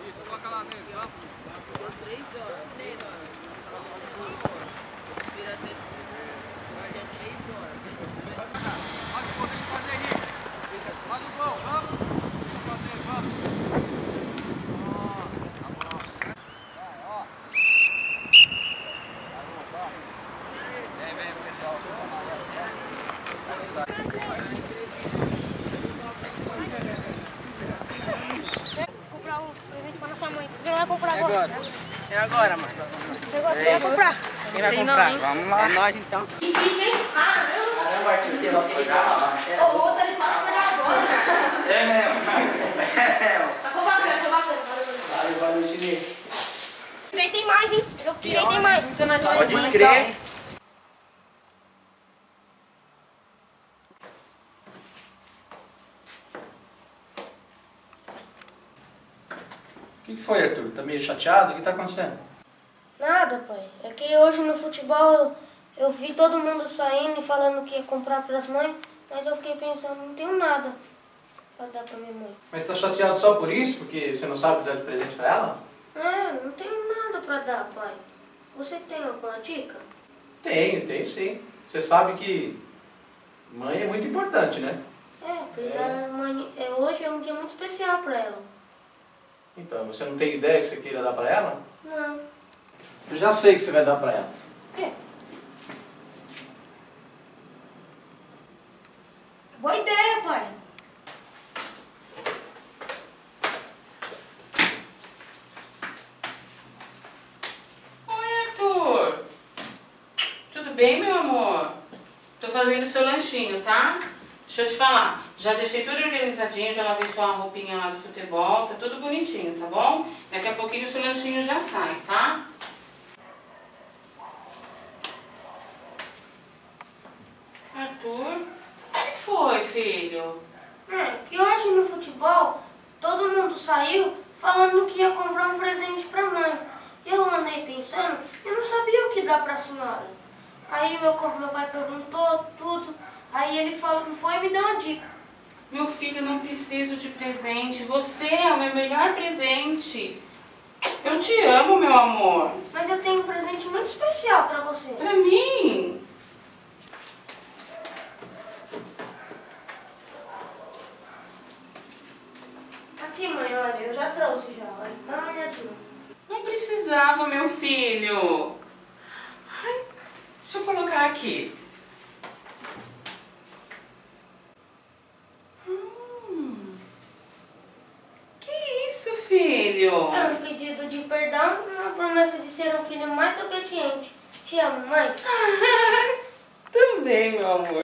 Isso, coloca lá nele, vamos. Deu 3 horas. 3 horas. Tira até 3 horas. Faz o gol, deixa eu fazer aí. Faz o gol, vamos. Deixa eu fazer, vamos. Ó, tá bom. Vai, ó. Vem, pessoal. Comprar um presente pra nossa mãe. Quem vai comprar agora? É agora, mano. Quem vai comprar? Quem vai comprar? Vamos lá. É nós, então. Difícil, hein? Caramba! Arthur, você vai pegar? O outro ele passa pra dar agora. É mesmo. Foi bacana. Valeu, chinês. Tem mais, hein? Eu tirei, tem mais. Pode escrever. O que foi, Arthur? Tá meio chateado? O que tá acontecendo? Nada, pai. É que hoje no futebol eu vi todo mundo saindo e falando que ia comprar pras mães, mas eu fiquei pensando, não tenho nada pra dar pra minha mãe. Mas tá chateado só por isso? Porque você não sabe dar de presente pra ela? Não tenho nada pra dar, pai. Você tem alguma dica? Tenho sim. Você sabe que mãe é muito importante, né? Pois a mãe, hoje é um dia muito especial pra ela. Então, você não tem ideia que você queira dar pra ela? Não. Eu já sei que você vai dar pra ela. Boa ideia, pai. Oi, Arthur. Tudo bem, meu amor? Tô fazendo seu lanchinho, tá? Deixa eu te falar. Já deixei tudo organizadinho, já lavei sua roupinha lá do futebol, tá tudo bonitinho, tá bom? Daqui a pouquinho o seu lanchinho já sai, tá? Arthur, o que foi, filho? Que hoje no futebol todo mundo saiu falando que ia comprar um presente pra mãe. Eu andei pensando, eu não sabia o que dar pra senhora. Aí meu pai perguntou tudo, aí ele falou, foi e me deu uma dica. Meu filho, eu não preciso de presente. Você é o meu melhor presente. Eu te amo, meu amor. Mas eu tenho um presente muito especial pra você. Pra mim. Aqui, mãe, olha, eu já trouxe já. Olha, dá uma olhadinha. Não precisava, meu filho. Ai, deixa eu colocar aqui. Que isso, filho? É um pedido de perdão e uma promessa de ser um filho mais obediente. Te amo, mãe. Também, meu amor.